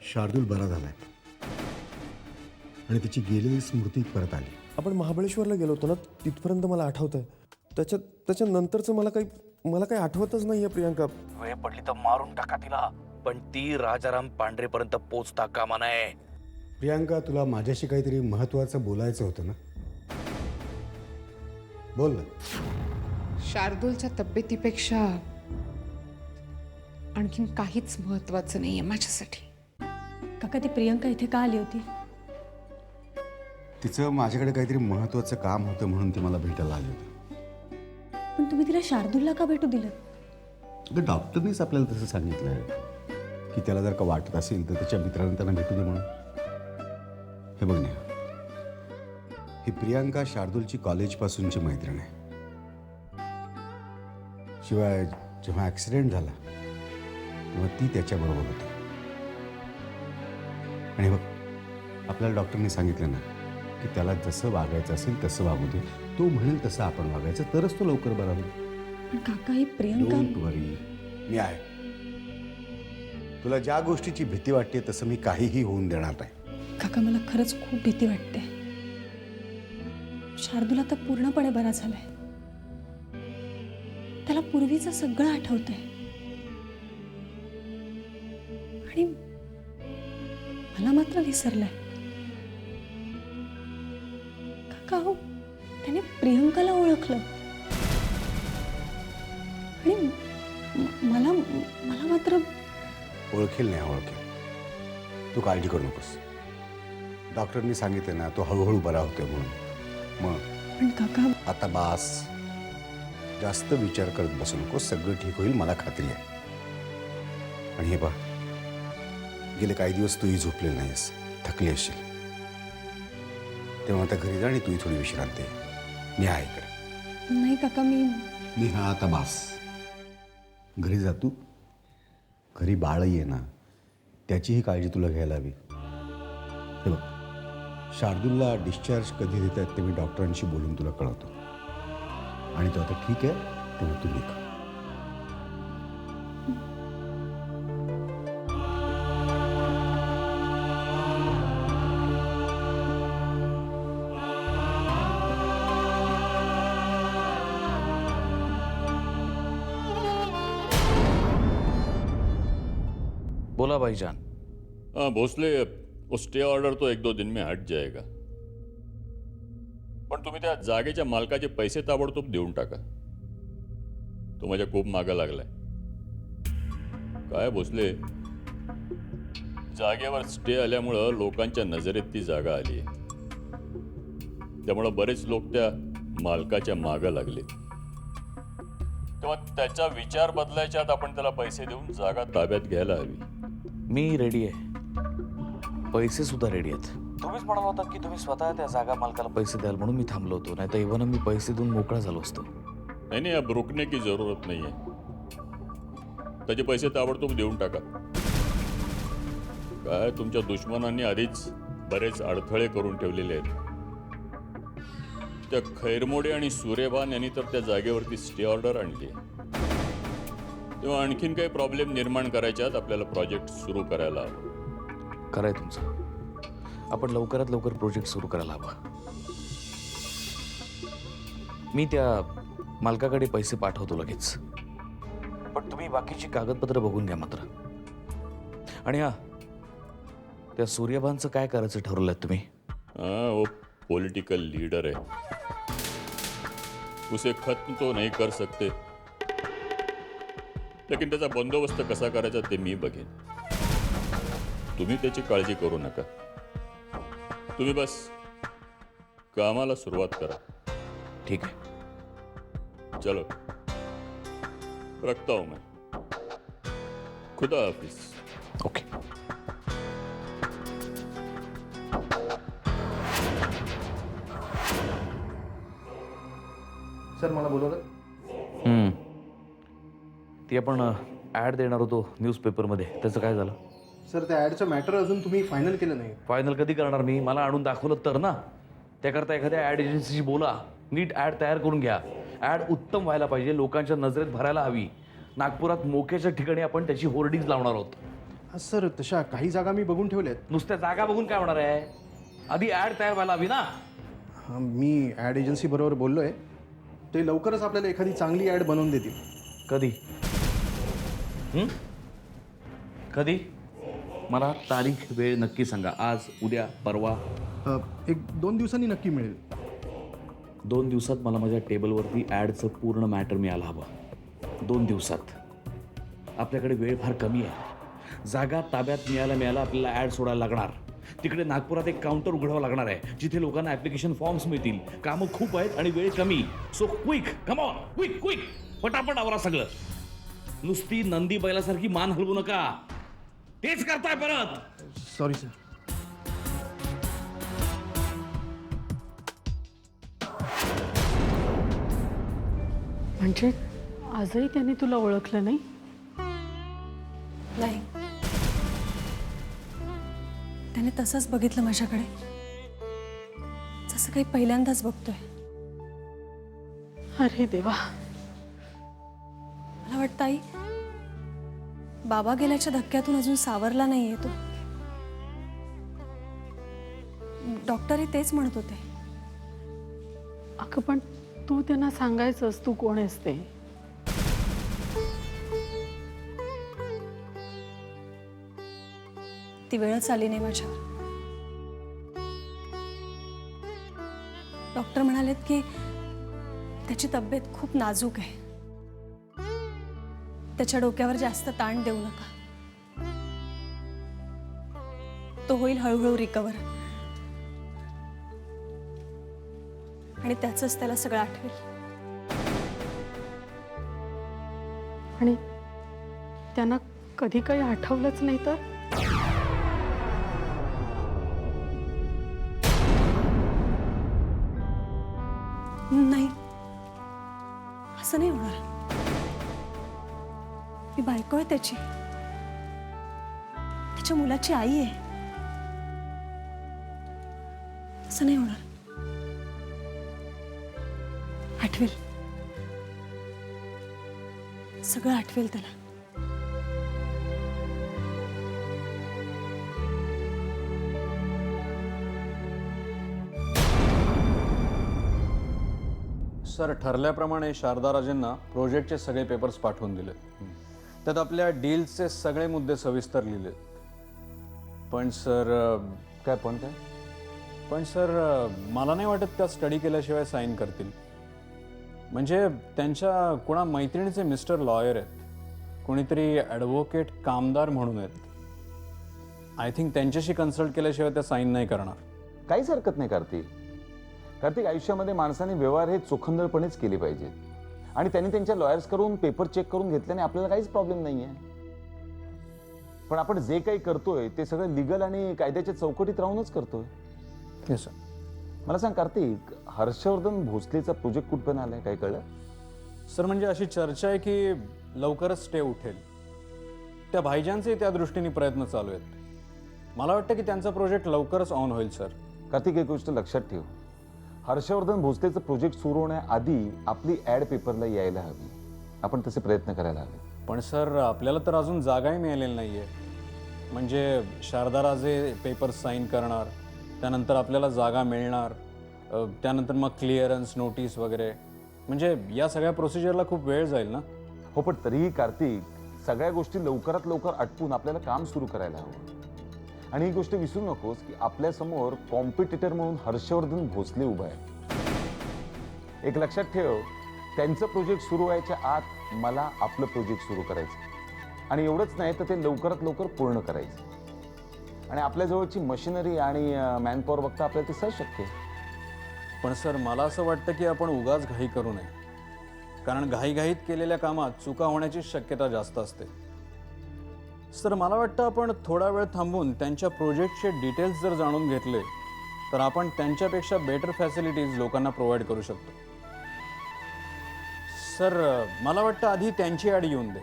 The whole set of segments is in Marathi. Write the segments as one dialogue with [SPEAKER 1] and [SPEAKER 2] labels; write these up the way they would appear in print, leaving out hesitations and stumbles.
[SPEAKER 1] शार्दूल बरा झालाय आणि तिची गेलेली स्मृती परत आली.
[SPEAKER 2] आपण महाबळेश्वरला गेलो होतो ना, तिथपर्यंत मला आठवतंय. त्याच्यानंतरचं मला काही आठवतच नाहीये प्रियांका.
[SPEAKER 3] वेळ पडली तर मारून टाका तिला, पण ती राजाराम पांढरेपर्यंत पोचता कामा नये.
[SPEAKER 1] प्रियांका, तुला माझ्याशी काहीतरी महत्वाचं बोलायचं होतं ना? बोल ना.
[SPEAKER 4] शार्दूलच्या तब्येतीपेक्षा आणखीन काहीच महत्वाचं नाहीये माझ्यासाठी.
[SPEAKER 5] काका, ती प्रियंका इथे का आली होती?
[SPEAKER 1] तिचं माझ्याकडे काहीतरी महत्वाचं काम होतं म्हणून ती मला भेटायला आली होती.
[SPEAKER 5] पण तुम्ही तिला शार्दूलला का भेटू दिलं?
[SPEAKER 1] तर डॉक्टरनीच आपल्याला तसं सांगितलं की त्याला जर का वाटत असेल तर त्याच्या मित्रांना त्यांना भेटू दे म्हणून. हे बघ नेहा, ही प्रियांका शार्दूलची कॉलेजपासूनची मैत्रीण आहे. शिवाय जेव्हा ॲक्सिडेंट झाला तेव्हा ती त्याच्याबरोबर होती. आणि बघ, आपल्याला डॉक्टरनी सांगितलं ना की त्याला जसं वागायचं असेल तसं वागू दे. तो म्हणेल तसं आपण वागायचं, तरच तो लवकर बरा होईल.
[SPEAKER 5] पण काका, ही प्रियंका.
[SPEAKER 1] डोंट वरी, मी आहे. तुला ज्या गोष्टीची भीती वाटते तसं मी काहीही होऊन देणार नाही.
[SPEAKER 5] काका, मला खरंच खूप भीती वाटते. शार्दूल आता पूर्णपणे बरा झालाय. त्याला पूर्वीचं सगळं आठवतंय. आणि मला मात्र विसरलाय. काका, हो, त्याने प्रियंकाला ओळखलं. आणि मला मात्र.
[SPEAKER 1] ओळखेल नाही ओळखेल, तू काळजी करू नकोस. डॉक्टरनी सांगितलं ना तो हळूहळू बरा होतोय म्हणून. मग
[SPEAKER 5] पण काका,
[SPEAKER 1] आता बास, जास्त विचार करत बसू नकोस. सगळं ठीक होईल, मला खात्री आहे. आणि हे बघ, गेले काही दिवस तूही झोपलेली नाहीस, थकली असशील. तेव्हा आता घरी जा आणि तूही थोडी विश्रांती घे. मी आहे इकडे.
[SPEAKER 5] नाही काका,
[SPEAKER 1] मी हा आता बास. घरी जा तू. घरी बाळ ये ना, त्याचीही काळजी तुला घ्यायला हवी. हे बघ, शार्दूलला डिस्चार्ज कधी देत आहेत ते मी डॉक्टरांशी बोलून तुला कळवतो. आणि तो आता ठीक आहे तेव्हा तू निघ.
[SPEAKER 3] बोला भाईजान.
[SPEAKER 6] हाँ भोसले, वो स्टे ऑर्डर तो 1-2 दिन में हट जाएगा. पण तुम्ही त्या जागेच्या मालकाचे पैसे ताबडतोब देऊन टाका. तो माझ्या खूप मागं लागलाय. काय भोसले, जागेवर स्टे आल्यामुळं लोकांच्या नजरेत ती जागा आली आहे. त्यामुळं बरेच लोक त्या मालकाच्या मागं लागले. तेव्हा त्याचा विचार बदलायच्या आत आपण त्याला पैसे देऊन जागा ताब्यात घ्यायला हवी.
[SPEAKER 3] मी रेडी आहे, पैसे सुद्धा रेडी आहेत. तुम्हीच म्हणाला होता की तुम्ही स्वतः त्या जागा मालकाला पैसे द्याल म्हणून मी थांबलो होतो. नाही तर इव्हन मी पैसे देऊन मोकळा झालो असतो.
[SPEAKER 6] नहीं, अब रुकने की जरूरत नहीं है. त्याचे पैसे ताबडतोब देऊन टाका. काय तुमच्या दुश्मनांनी आधीच बरेच अडथळे करून ठेवलेले आहेत. त्या खैरमोडे आणि सूर्यभान यांनी तर त्या जागेवरती स्टे ऑर्डर आणली. तेव्हा आणखीन काही प्रॉब्लेम निर्माण करायच्यात आपल्याला प्रोजेक्ट सुरू करायला हवं.
[SPEAKER 3] खरंय तुमचं. आपण लवकरात लवकर प्रोजेक्ट सुरू करायला हवा. मी त्या मालकाकडे पैसे पाठवतो लगेच. पण तुम्ही बाकीची कागदपत्र बघून घ्या मात्र. आणि हा, त्या सूर्यभानचं काय करायचं ठरवलंय तुम्ही?
[SPEAKER 6] हाँ, वो पॉलिटिकल लीडर है, उसे खत्म तो नहीं कर सकते, लेकिन त्याचा बंदोबस्त कसा करायचा ते मी बघेन. तुम्ही त्याची काळजी करू नका. तुम्ही बस कामाला सुरुवात करा.
[SPEAKER 3] ठीक आहे.
[SPEAKER 6] चलो, रखता हूं मैं. खुदा हाफिज.
[SPEAKER 3] ओके.
[SPEAKER 2] सर, मला बोलवलं.
[SPEAKER 3] ती आपण ॲड देणार होतो न्यूजपेपरमध्ये, त्याचं काय झालं?
[SPEAKER 2] सर, त्या ॲडचं मॅटर अजून तुम्ही फायनल केलं नाही.
[SPEAKER 3] फायनल कधी करणार मी? मला आणून दाखवलं तर ना. त्याकरता एखाद्या ॲड एजन्सीशी बोला, नीट ॲड तयार करून घ्या. ॲड उत्तम व्हायला पाहिजे, लोकांच्या नजरेत भरायला हवी. नागपुरात मोक्याच्या ठिकाणी आपण त्याची होर्डिंग्ज लावणार आहोत.
[SPEAKER 2] सर तशा काही जागा मी बघून ठेवल्यात.
[SPEAKER 3] नुसत्या जागा बघून काय होणार आहे? आधी ऍड तयार व्हायला हवी ना.
[SPEAKER 2] मी ॲड एजन्सी बरोबर बोललो आहे. ते लवकरच आपल्याला एखादी चांगली ॲड बनवून देतील.
[SPEAKER 3] कधी? कधी? मला तारीख वेळ नक्की सांगा. आज, उद्या, परवा?
[SPEAKER 2] 1-2 दिवसांनी नक्की मिळेल.
[SPEAKER 3] 2 दिवसात मला माझ्या टेबलवरती ॲडचं पूर्ण मॅटर मिळायला हवं. 2 दिवसात. आपल्याकडे वेळ फार कमी आहे. जागा ताब्यात मिळायला आपल्याला ॲड सोडायला लागणार. तिकडे नागपुरात एक काउंटर उघडावं लागणार आहे जिथे लोकांना ॲप्लिकेशन फॉर्म्स मिळतील. कामं खूप आहेत आणि वेळ कमी. So quick, come on, quick quick, पटापट आवरा सगळं. नुसती नंदी बैलासारखी मान हलवू नका. तेच करताय परत.
[SPEAKER 2] Sorry sir.
[SPEAKER 7] म्हणजे आजही त्यांनी तुला ओळखलं नाही?
[SPEAKER 5] नाही, त्याने तसंच बघितलं माझ्याकडे, जसं काही पहिल्यांदाच बघतोय.
[SPEAKER 7] अरे देवा.
[SPEAKER 5] मला वाटतं आई, बाबा गेल्याच्या धक्क्यातून अजून सावरला नाहीये तो. डॉक्टरही तेच म्हणत होते.
[SPEAKER 7] अगं पण तू त्यांना सांगायचंस तू कोण आहेस ते.
[SPEAKER 5] ती वेळच आली नाही माझ्यावर. डॉक्टर म्हणालेत की त्याची तब्येत खूप नाजूक आहे. त्याच्या डोक्यावर जास्त ताण देऊ नका. तो होईल हळूहळू रिकवर. आणि त्याचंच त्याला सगळं आठवेल.
[SPEAKER 7] आणि त्यांना कधी काही आठवलंच नाही तर?
[SPEAKER 5] नाही, असं नाही होणार. मी बायको आहे त्याची, त्याच्या मुलाची आई आहे. असं नाही होणार. आठवेल, सगळं आठवेल त्याला.
[SPEAKER 8] सर, ठरल्याप्रमाणे शारदाराजेंना प्रोजेक्टचे सगळे पेपर्स पाठवून दिले. त्यात आपल्या डीलचे सगळे मुद्दे सविस्तर लिहिले. पण सर मला नाही वाटत त्या स्टडी केल्याशिवाय साईन करतील. म्हणजे त्यांच्या कोणा मैत्रिणीचे मिस्टर लॉयर आहेत, कोणीतरी ॲडव्होकेट कामदार म्हणून आहेत. आय थिंक त्यांच्याशी कन्सल्ट केल्याशिवाय त्या साईन नाही करणार.
[SPEAKER 9] काहीच हरकत नाही कार्तिक. आयुष्यामध्ये माणसाने व्यवहार हे चोखंदळपणेच केले पाहिजेत. आणि त्यांनी त्यांच्या लॉयर्स करून पेपर चेक करून घेतल्याने आपल्याला काहीच प्रॉब्लेम नाही आहे. पण आपण जे काही करतोय ते सगळं लिगल आणि कायद्याच्या चौकटीत राहूनच करतोय.
[SPEAKER 8] Yes sir.
[SPEAKER 9] मला सांग कार्तिक, हर्षवर्धन भोसलेचा प्रोजेक्ट कुठपर्यंत आलाय, काय कळलं?
[SPEAKER 8] सर म्हणजे अशी चर्चा आहे की लवकरच स्टे उठेल. त्या भाईजांचे त्या दृष्टीने प्रयत्न चालू आहेत. मला वाटतं की त्यांचा प्रोजेक्ट लवकरच ऑन होईल सर.
[SPEAKER 9] कार्तिक, एक गोष्ट लक्षात ठेव. हर्षवर्धन भोसलेचं प्रोजेक्ट सुरू होण्याआधी आपली ॲड पेपरला यायला हवी. आपण तसे प्रयत्न करायला हवे.
[SPEAKER 8] पण सर आपल्याला तर अजून जागाही मिळालेली नाही आहे. म्हणजे शारदाराजे पेपर साईन करणार, त्यानंतर आपल्याला जागा मिळणार, त्यानंतर मग क्लिअरन्स नोटीस वगैरे. म्हणजे या सगळ्या प्रोसिजरला खूप वेळ जाईल ना.
[SPEAKER 9] हो, पण तरीही कार्तिक, सगळ्या गोष्टी लवकरात लवकर आटपून आपल्याला काम सुरू करायला हवं. आणि ही गोष्ट विसरू नकोस की आपल्यासमोर कॉम्पिटिटर म्हणून हर्षवर्धन भोसले उभा आहे. एक लक्षात ठेव, त्यांचं प्रोजेक्ट सुरू व्हायच्या आत मला आपलं प्रोजेक्ट सुरू करायचं. आणि एवढंच नाही तर ते लवकरात लवकर पूर्ण करायचं. आणि आपल्याजवळची मशिनरी आणि मॅनपॉवर बघता आपल्याला ते सहज शक्य आहे.
[SPEAKER 8] पण सर मला असं वाटतं की आपण उगाच घाई करू नये. कारण घाईघाईत केलेल्या कामात चुका होण्याची शक्यता जास्त असते. सर मला वाटतं आपण थोडा वेळ थांबून त्यांच्या प्रोजेक्टचे डिटेल्स जर जाणून घेतले तर आपण त्यांच्यापेक्षा बेटर फॅसिलिटीज लोकांना प्रोव्हाइड करू शकतो. सर मला वाटतं आधी त्यांची ॲड येऊन दे,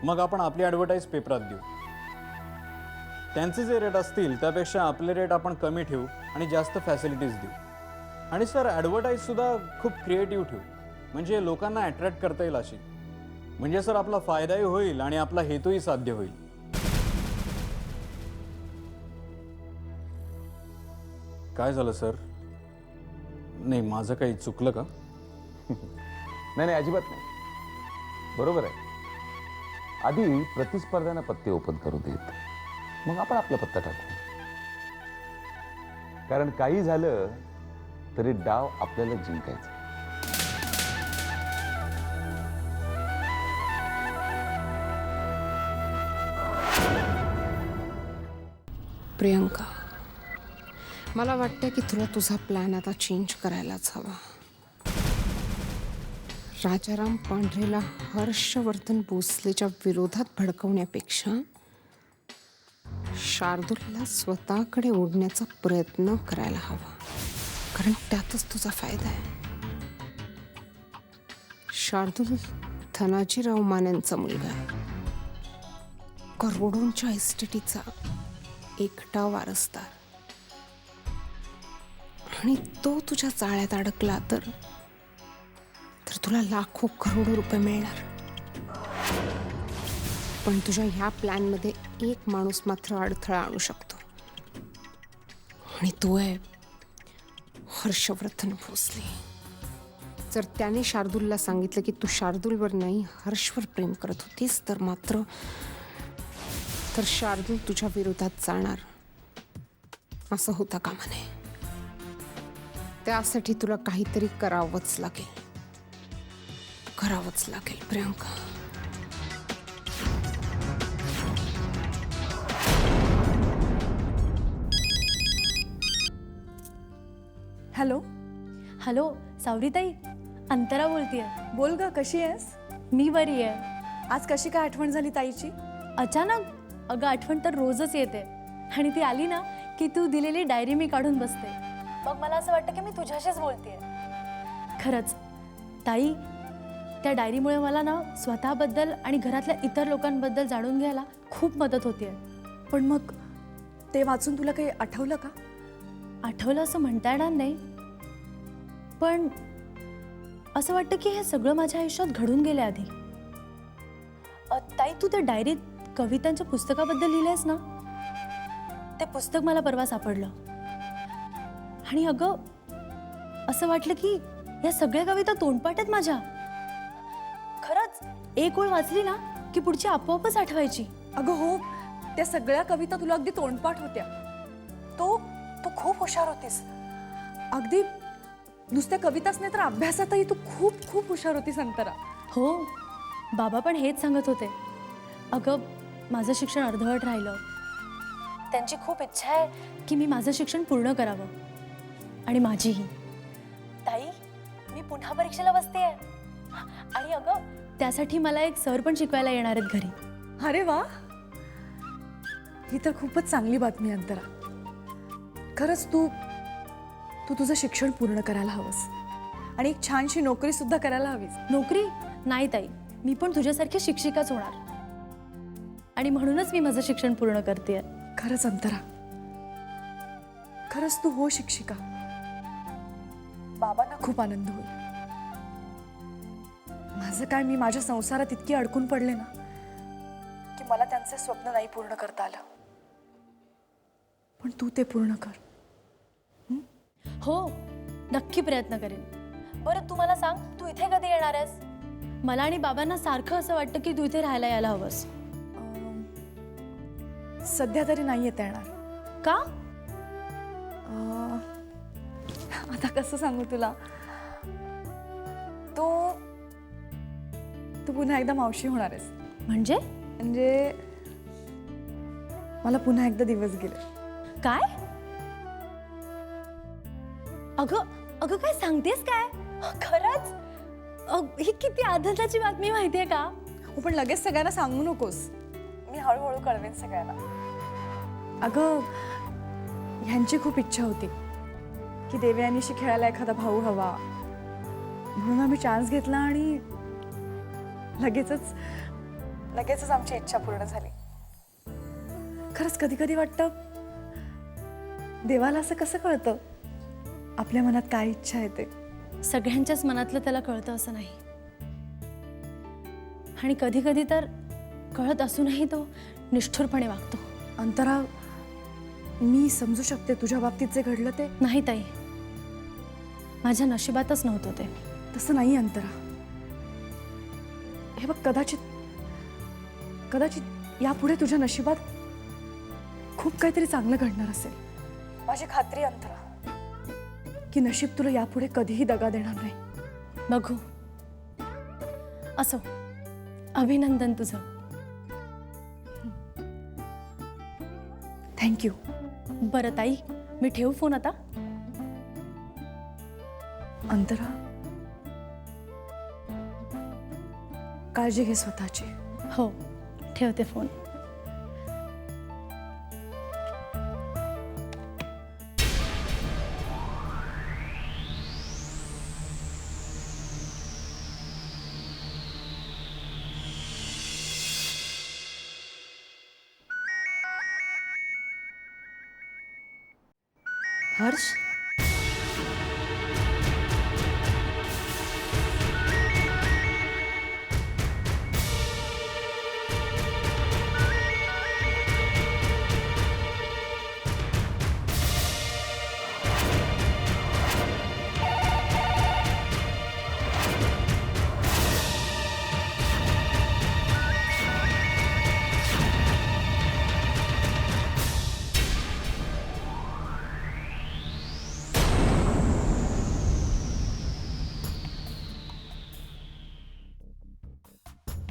[SPEAKER 8] मग आपण आपली ॲडव्हर्टाईज पेपरात देऊ. त्यांचे जे रेट असतील त्यापेक्षा आपले रेट आपण कमी ठेवू आणि जास्त फॅसिलिटीज देऊ. आणि सर ॲडव्हर्टाईजसुद्धा खूप क्रिएटिव्ह ठेवू, म्हणजे लोकांना अट्रॅक्ट करता येईल अशी. म्हणजे सर आपला फायदाही होईल आणि आपला हेतूही साध्य होईल. काय झालं सर? नाही, माझं काही चुकलं का?
[SPEAKER 9] नाही अजिबात नाही, बरोबर आहे. आधी प्रतिस्पर्ध्यांना पत्ते ओपन करू देत, मग आपण आपला पत्ता टाकू. कारण काही झालं तरी डाव आपल्याला जिंकायचा.
[SPEAKER 4] प्रियंका, मला वाटतं की तुला तुझा प्लॅन आता चेंज करायलाच हवा. राजाराम पांढरेला हर्षवर्धन भोसलेच्या विरोधात भडकवण्यापेक्षा शार्दूलला स्वतःकडे ओढण्याचा प्रयत्न करायला हवा, कारण त्यातच तुझा फायदा आहे. शार्दूल धनाजीराव मानेंचा मुलगा आहे, करोडोंच्या इस्टेटीचा एकटा वारसदार, आणि तो तुझ्या जाळ्यात अडकला तर तुला लाखो करोडो रुपये मिळणार. पण तुझ्या ह्या प्लॅनमध्ये एक माणूस मात्र अडथळा आणू शकतो, आणि तो आहे हर्षवर्धन भोसले. जर त्याने शार्दूलला सांगितलं की तू शार्दूलवर नाही हर्षवर प्रेम करत होतीस, तर मात्र शार्दूल तुझ्या विरोधात जाणार असं होता कामा नये. त्यासाठी तुला काहीतरी करावंच लागेल प्रियंका.
[SPEAKER 5] हॅलो हॅलो सावरीताई, अंतरा बोलतीये. बोल ग, कशी आहेस? मी बरी आहे. आज कशी काय आठवण झाली ताईची? अचानक. अगं आठवण तर रोजच येते, आणि ती आली ना की तू दिलेली डायरी मी काढून बसते. मग मला असं वाटतं की मी तुझ्याशीच बोलतेय. खरंच ताई, त्या डायरीमुळे मला ना स्वतःबद्दल आणि घरातल्या इतर लोकांबद्दल जाणून घ्यायला खूप मदत होते. पण मग ते वाचून तुला काही आठवलं का? आठवलं असं म्हणता येणार नाही, पण असं वाटतं की हे सगळं माझ्या आयुष्यात घडून गेले आधी. ताई, तू त्या डायरीत कवितांच्या पुस्तकाबद्दल लिहिलंयस ना, ते पुस्तक मला परवा सापडलं, आणि अगं असं वाटलं की या सगळ्या कविता तोंडपाठ आहेत माझ्या. खरंच, एक ओळ वाचली ना की पुढची आपोआपच आठवायची. अगं हो, त्या सगळ्या कविता तुला अगदी तोंडपाठ होत्या. तू खूप हुशार होतीस. अगदी नुसत्या कविताच नाही तर अभ्यासातही तू खूप खूप हुशार होतीस अंतरा. हो, बाबा पण हेच सांगत होते. अगं माझं शिक्षण अर्धवट राहिलं. त्यांची खूप इच्छा आहे की मी माझं शिक्षण पूर्ण करावं, आणि माझीही. ताई, मी पुन्हा परीक्षेला बसतेय, आणि अगं त्यासाठी मला एक सर पण शिकवायला येणार आहेत घरी. अरे वा, ही तर खूपच चांगली बातमी अंतरा. खरंच तू तुझं शिक्षण पूर्ण करायला हवंस, आणि एक छानशी नोकरी सुद्धा करायला हवीस. नोकरी नाही ताई, मी पण तुझ्यासारखी शिक्षिकाच होणार, आणि म्हणूनच मी माझं शिक्षण पूर्ण करतेय. खरंच अंतरा, खरंच तू हो शिक्षिका. बाबांना खूप आनंद होईल. माझं काय, मी माझ्या संसारात इतकी अडकून पडले ना की मला त्यांचे स्वप्न नाही पूर्ण करता आलं. पण तू ते पूर्ण कर. हो, नक्की प्रयत्न करेन. बरं, तू मला सांग, तू इथे कधी येणार आहेस? मला आणि बाबांना सारखं असं वाटतं की तू इथे राहायला यायला हवंस. सध्या तरी नाही येता येणार. का? आता कसं सांगू तुला. तू पुन्हा एकदा मावशी होणार आहेस. म्हणजे मला पुन्हा एकदा दिवस गेले. काय? अगं काय सांगतेस काय? खरंच? ही किती आनंदाची बातमी माहितीये का? पण लगेच सगळ्यांना सांगू नकोस. मी हळूहळू कळवेन सगळ्यांना. अगं ह्यांची खूप इच्छा होती की देवयानीशी खेळायला एखादा भाऊ हवा, म्हणून आम्ही चान्स घेतला, आणि लगेचच आमची इच्छा पूर्ण झाली. खरंच कधी कधी वाटतं, देवाला असं कसं कळतं आपल्या मनात काय इच्छा आहे ते? सगळ्यांच्याच मनातलं त्याला कळतं असं नाही, आणि कधी कधी तर कळत असूनही तो निष्ठुरपणे वागतो. अंतरा,
[SPEAKER 10] मी समजू शकते तुझ्या बाबतीत जे घडलं ते.
[SPEAKER 5] नाही ताई, माझ्या नशिबातच नव्हतं ते.
[SPEAKER 10] तसं नाही अंतरा. हे बघ, कदाचित यापुढे तुझ्या नशिबात खूप काहीतरी चांगलं घडणार असेल. माझी खात्री आहे अंतरा की नशीब तुला यापुढे कधीही दगा देणार नाही.
[SPEAKER 5] बघू. असो, अभिनंदन तुझं.
[SPEAKER 10] थँक्यू.
[SPEAKER 5] बरं ताई, मी ठेवू फोन आता?
[SPEAKER 10] अंतरा, काळजी घे स्वतःची.
[SPEAKER 5] हो, ठेवते फोन.
[SPEAKER 10] हर्ष,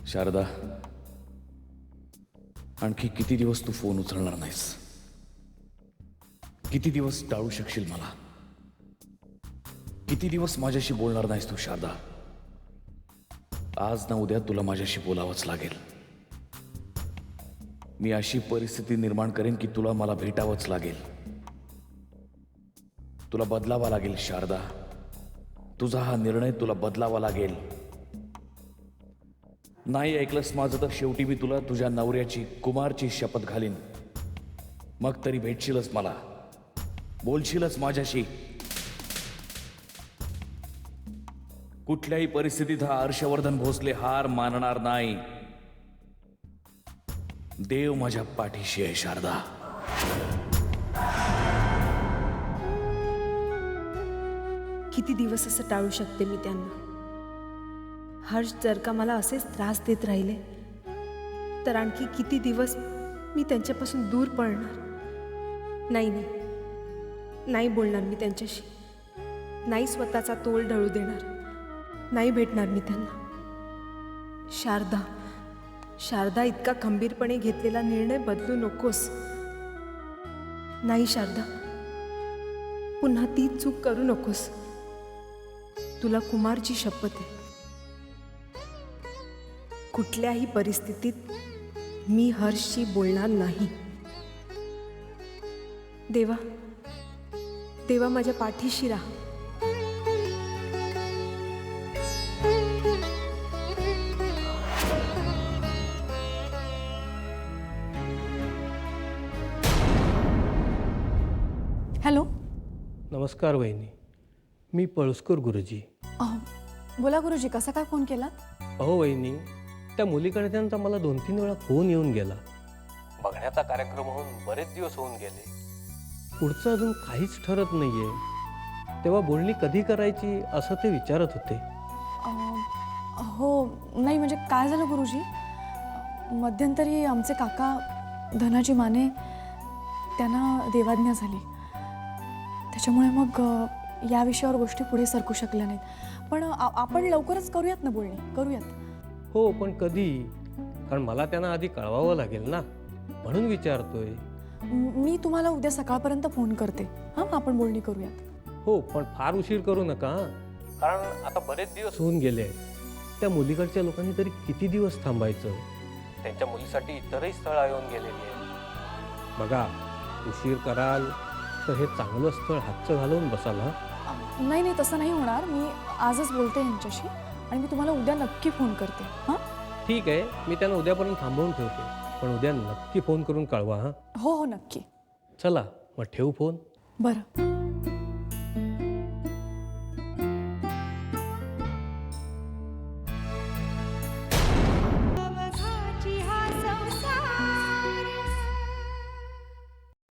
[SPEAKER 3] शारदा, आणखी किती दिवस तू फोन उचलणार नाहीस? किती दिवस टाळू शकशील मला? किती दिवस माझ्याशी बोलणार नाहीस तू शारदा? आज ना उद्या तुला माझ्याशी बोलावंच लागेल. मी अशी परिस्थिती निर्माण करेन की तुला मला भेटावंच लागेल. तुला बदलावा लागेल शारदा. तुझा हा निर्णय तुला बदलावा लागेल. नाही ऐकलंस माझं तर शेवटी मी तुला तुझ्या नवऱ्याची, कुमारची शपथ घालीन. मग तरी भेटशीलच मला, बोलशीलच माझ्याशी. कुठल्याही परिस्थितीत हा हर्षवर्धन भोसले हार मानणार नाही. देव माझ्या पाठीशी आहे शारदा.
[SPEAKER 10] किती दिवस असं टाळू शकते मी त्यांना? हर्ष जर का मला असेच त्रास देत राहिले तर आणखी किती दिवस मी त्यांच्यापासून दूर पळणार? नाही बोलणार मी त्यांच्याशी. नाही स्वतःचा तोल ढळू देणार. नाही भेटणार मी त्यांना. शारदा, इतका खंबीरपणे घेतलेला निर्णय बदलू नकोस. नाही शारदा, पुन्हा ती चूक करू नकोस. तुला कुमारची शपथ आहे. कुठल्याही परिस्थितीत मी हर्षशी बोलणार नाही. देवा माझ्या पाठीशी राहा.
[SPEAKER 5] हॅलो.
[SPEAKER 11] नमस्कार वहिनी, मी पळसकर गुरुजी.
[SPEAKER 10] बोला गुरुजी, कसा काय फोन केला?
[SPEAKER 11] अहो वहिनी, त्या मुलीकडे त्यांचा मला 2-3 वेळा फोन येऊन गेला. बघण्याचा कार्यक्रम होऊन बरेच दिवस होऊन गेले. पुढचं अजून काहीच ठरत नाहीये. तेव्हा बोलणी कधी करायची असं ते विचारत होते.
[SPEAKER 10] हो, नाही म्हणजे काय झालं गुरुजी, मध्यंतरी आमचे काका धनाजी माने त्यांना देवाज्ञा झाली. त्याच्यामुळे मग या विषयावर गोष्टी पुढे सरकू शकल्या नाहीत. पण आपण लवकरच करूयात ना बोलणी, करूयात.
[SPEAKER 11] हो, पण कधी? कारण मला त्यांना आधी कळवावं लागेल ना, म्हणून विचारतोय.
[SPEAKER 10] मी तुम्हाला उद्या सकाळपर्यंत फोन करते. हां, आपण बोलणी करूयात.
[SPEAKER 11] हो, पण फार उशीर करू नका, कारण आता बरेच दिवस होऊन गेले. त्या मुलीकडच्या लोकांनी तरी किती दिवस थांबायचं? त्यांच्या मुलीसाठी इतरही स्थळं येऊन गेलेली आहेत. बघा, उशीर कराल तर हे चांगलं स्थळ हातचं घालवून बसाल. हा,
[SPEAKER 10] नाही तसं नाही होणार. मी आजच बोलते यांच्याशी आणि मी तुम्हाला उद्या नक्की फोन करते. हां,
[SPEAKER 11] ठीक आहे, मी त्यांना उद्यापर्यंत थांबवून ठेवते, पण उद्या नक्की फोन करून कळवा. हां,
[SPEAKER 10] हो नक्की.
[SPEAKER 11] चला मग ठेवू फोन.
[SPEAKER 10] बरं.